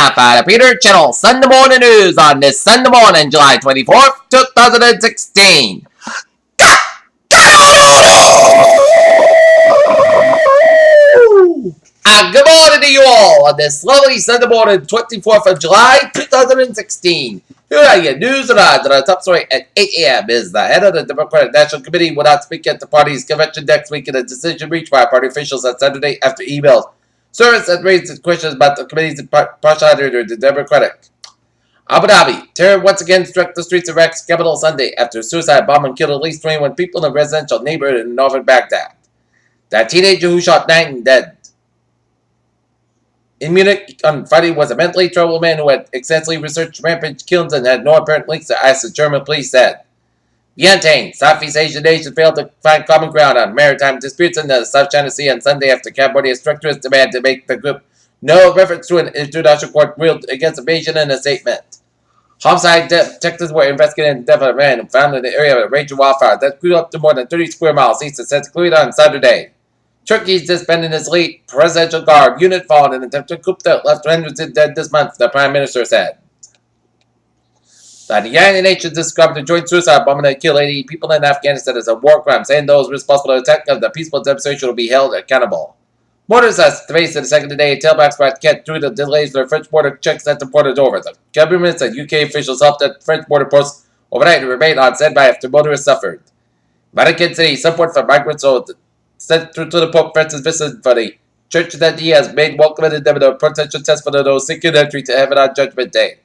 half out of Peter Channel Sunday Morning News on this Sunday morning, July 24th, 2016. Good morning to you all on this lovely Sunday morning, 24th of July, 2016. Here are your news and odds on our top story at 8 a.m. is the head of the Democratic National Committee will not speak at the party's convention next week in a decision reached by party officials on Saturday after emails. Service that raised questions about the committee's partiality to the Democratic. Abu Dhabi. Terror once again struck the streets of Iraq's capital Sunday after a suicide bombing killed at least 21 people in a residential neighborhood in northern Baghdad. That teenager who shot 9 dead in Munich on Friday was a mentally troubled man who had extensively researched rampage killings and had no apparent links to ISIS, German police said. Vientiane, Southeast Asian nations failed to find common ground on maritime disputes in the South China Sea on Sunday after Cambodia struck its demand to make the group no reference to an international court ruled against invasion in a statement. Homicide detectives were investigating the death of a man who found in the area of a raging wildfire that grew up to more than 30 square miles east of Santa Clarita on Saturday. Turkey's disbanding its elite presidential guard unit followed an attempted coup that left hundreds dead this month, the prime minister said. The United Nations described the joint suicide bombing that killed 80 people in Afghanistan as a war crime, saying those responsible for the attack of the peaceful demonstration will be held accountable. Motorists faced the second day tailbacks by get through the delays their French border checks at the port of Dover. The government and UK officials helped at French border posts overnight to remain on standby after motorists suffered. Vatican City, support for migrants sent through to the Pope Francis visit for the church that he has made welcome to them a potential test for those seeking entry to heaven on Judgment Day.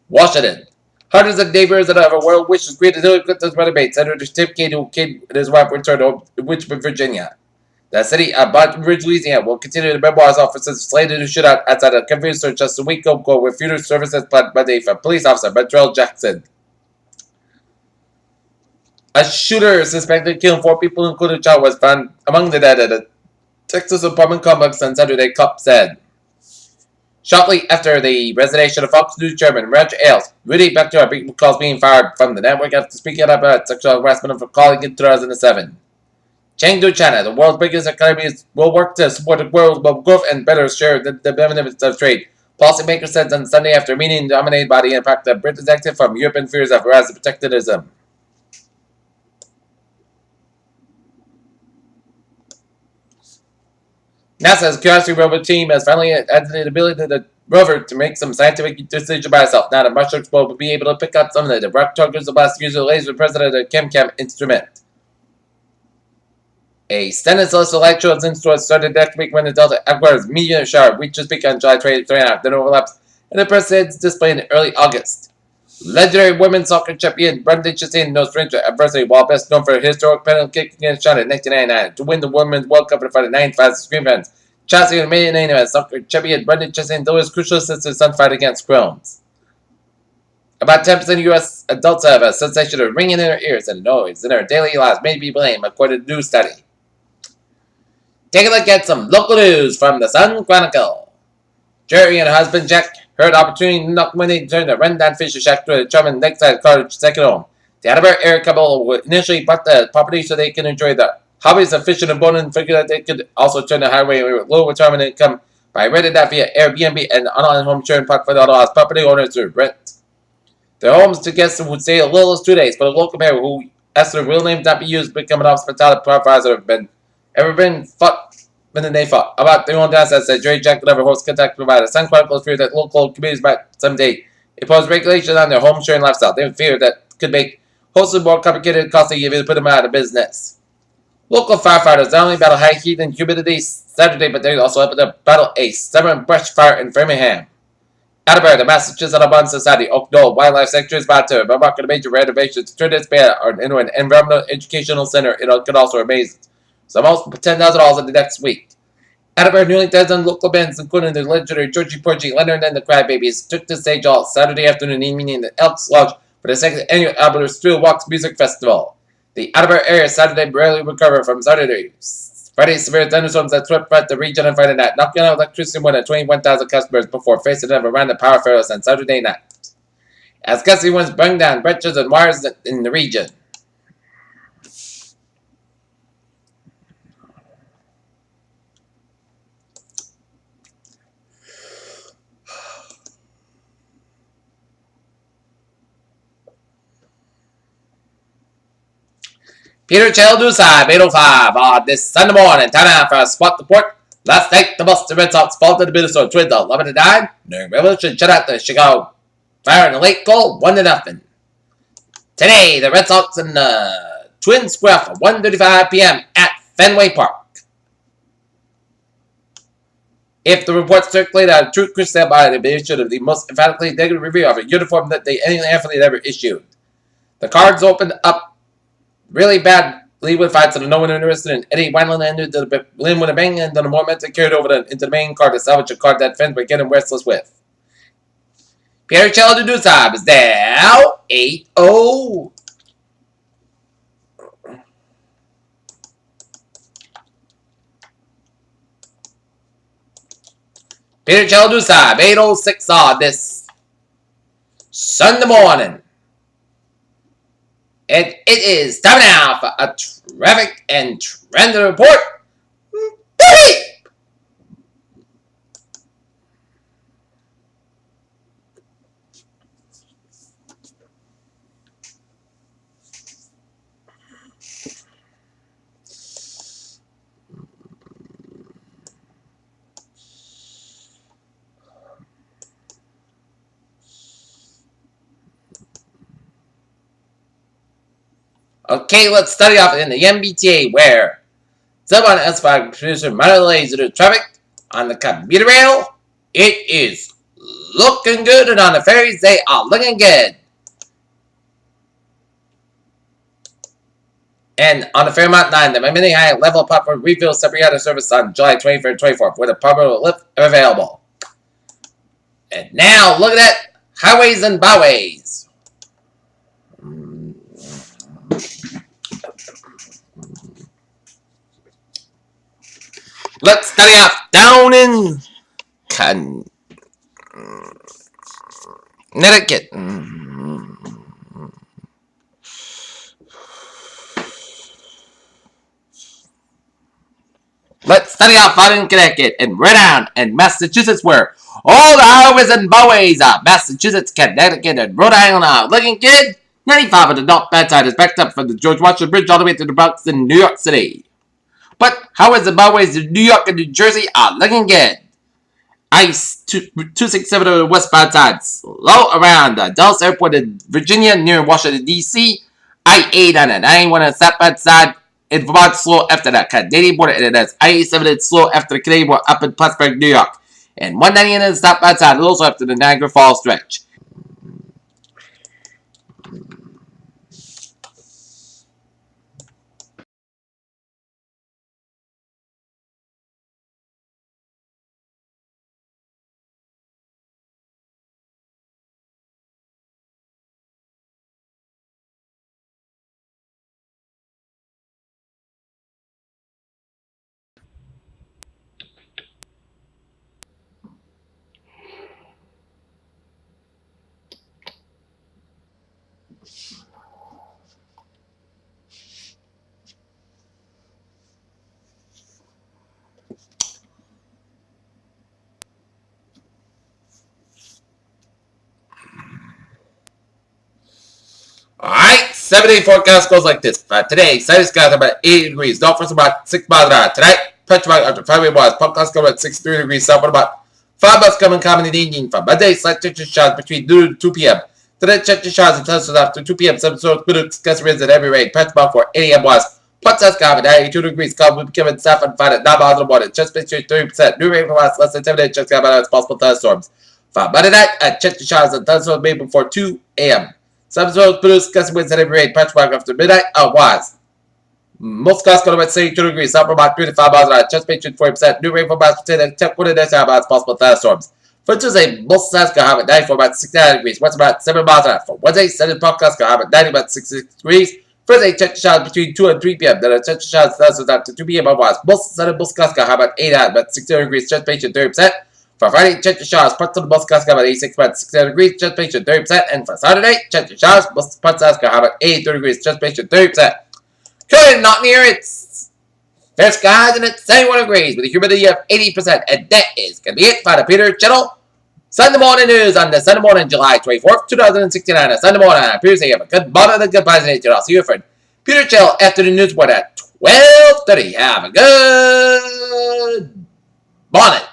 Washington. Hundreds of neighbors and other world wishes greeted Hillary Clinton's running mate, Senator Tim Kaine, who came and his wife returned home to Richmond, Virginia. The city of Baton Rouge, Louisiana will continue the memoirs officers slated to shoot out outside a convenience store just a week ago with funeral services planned Monday for police officer Montreal Jackson. A shooter suspected of killing 4 people, including a child, was found among the dead at a Texas apartment complex on Saturday, COP said. Shortly after the resignation of Fox News chairman Roger Ailes, Rudy Bechter calls being fired from the network after speaking up about sexual harassment for calling in 2007. Chengdu, China, the world's biggest economy, will work to support the world's growth and better share the benefits of trade. Policymakers said on Sunday after a meeting dominated by the impact of Britain's exit from European fears of harassment protectionism. NASA's Curiosity rover team has finally added the ability to the rover to make some scientific decisions by itself. Now the Martian Explorer will be able to pick up some of the rock targets of last year's laser president of the ChemCam instrument. A standard celestial light show instrument started next week when the Delta Aquarius meteor shower reaches peak on July 29th, then overlaps and the president's display in early August. Legendary women's soccer champion Brenda Chastain no stranger to adversity, while best known for a historic penalty kick against China in 1999 to win the Women's World Cup in front of 9,000 screen fans. Chastain made a name as soccer champion Brenda Chastain, though his crucial since his son fight against Crohn's. About 10% of U.S. adults have a sensation of ringing in their ears and noise in their daily lives may be blamed, according to a new study. Take a look at some local news from the Sun Chronicle. Jerry and her husband Jack heard opportunity knock when they turned the rundown Fisher Shack to a charming lakeside cottage second home. The Attleboro area couple initially bought the property so they can enjoy the hobbies of fishing and boating and figured that they could also turn the highway with low retirement income by renting that via Airbnb and online home sharing platform that allows property owners to rent their homes to guests who would stay as little as 2 days. But a local mayor who asked their real name not be used become an hospitality provider have been fought. When they fought about their own assets that Jerry Jack would ever host contact provider. Sun Chronicles fear that local communities might someday impose regulations on their home sharing lifestyle. They fear that could make hosting more complicated and costly if it put them out of business. Local firefighters not only battle high heat and humidity Saturday, but they also helped to battle a stubborn brush fire in Framingham. Attleboro, the Massachusetts Audubon Society, Oak Knoll Wildlife Sanctuary is about to embark on a major renovation to turn its bay into an environmental educational center. It could also amaze so almost $10,000 in the next week. Attleboro nearly dozen local bands, including the legendary Georgie Porgy, Leonard and the Crybabies, took the stage all Saturday afternoon evening in the Elks Lodge for the second annual Attleboro Thrill Walks Music Festival. The Attleboro area Saturday barely recovered from Friday's severe thunderstorms that swept throughout the region on Friday night, knocking out electricity more than 21,000 customers before facing another round of power failures on Saturday night, as gusty winds bring down branches and wires in the region. Peter Chaldusa, 805 on this Sunday morning. Time for a spot report. Last night, the Boston Red Sox fall to the Minnesota Twins 11-9. New Revolution shut out the Chicago Fire in a late goal, 1-0. Today, the Red Sox and the Twins square for 1:35 p.m. at Fenway Park. If the reports circulate out of truth, Chris stand by the issued of the most emphatically negative review of a uniform that any athlete ever issued. The cards opened up really badly with fights, and no one interested in Eddie Wineland ended the Berlin with a bang, and then the momentum carried over into the main card to salvage a card that fans were getting restless with. Pierre Chaldusa is now 8-0. Peter Chaldusa, 8:06 on this Sunday morning. And it is time now for a traffic and trend report. Okay, let's study off in the MBTA where someone else by producer modulates the traffic on the commuter rail. It is looking good, and on the ferries they are looking good. And on the Fairmont Line, the mini high level platform refill separate service on July 23rd and 24th with a proper lift available. And now look at that, highways and byways. Let's study off down in Connecticut. Let's study off out in Connecticut and Rhode Island and Massachusetts, where all the highways and byways of Massachusetts, Connecticut, and Rhode Island are looking good. 95 on the north bad side is backed up from the George Washington Bridge all the way to the Bronx in New York City. But highways and byways in New York and New Jersey are looking good. I-267 on the westbound side, slow around Dulles Airport in Virginia near Washington, D.C. I-8 on the 91 on the southbound side in Vermont, slow after the Canadian border, and it has I-87 slow after the Canadian border up in Plattsburgh, New York. And 190 on the southbound side, also after the Niagara Falls stretch. Alright, 7-day forecast goes like this. Today, sunny skies about 80 degrees. North force about 6 miles an hour. Tonight, pressure after 5 miles. Podcast coming at 63 degrees. Southward about 5 miles coming common in the evening. From Monday, slight temperature showers between noon and 2 p.m. Today, temperature showers and thunderstorms after 2 p.m. Some sort of good gust winds at every rate. Pressure about for 8 a.m. was. Podcast coming at 92 degrees. Calm will be coming south and find at 9 miles in the morning. Just picture 30%. New rain from us less than 7 days. Just coming out as possible thunderstorms. From Monday night, temperature showers and thunderstorms made before 2 a.m. Some zones produce gusty winds at every rate. Patchwork after midnight was. Most gusts go to about 72 degrees. Some about 3 to 5 miles an hour. Just pictured 40%. New rainfall about 10 and 10 about possible thunderstorms. For Tuesday, most sides go have at 94 about 69 degrees. What's about 7 miles an hour. For Wednesday, Sunday podcast go have at 90 about 66 degrees. Thursday, temperature showers between 2 and 3 p.m. Then a temperature showers thunderstorms after 2 p.m. was. Most Sunday, most gusts go have at 8 about 60 degrees. Just pictured 30%. For Friday, temperature showers, parts of the most gusts have at 86 about 60 degrees, just pictured 30%. And for Saturday, temperature showers, most parts of the have at 82 degrees, just pictured 30%. Currently not near its fair skies and it's 71 degrees with a humidity of 80%. And that is going to be it for the Peter Channel Sunday morning news on the Sunday morning, July 24th, 2069. On Sunday morning, I appear to have a good morning and good positive. I'll see you, friend. Peter Chell, afternoon news, what at 12:30. Have a good bonnet.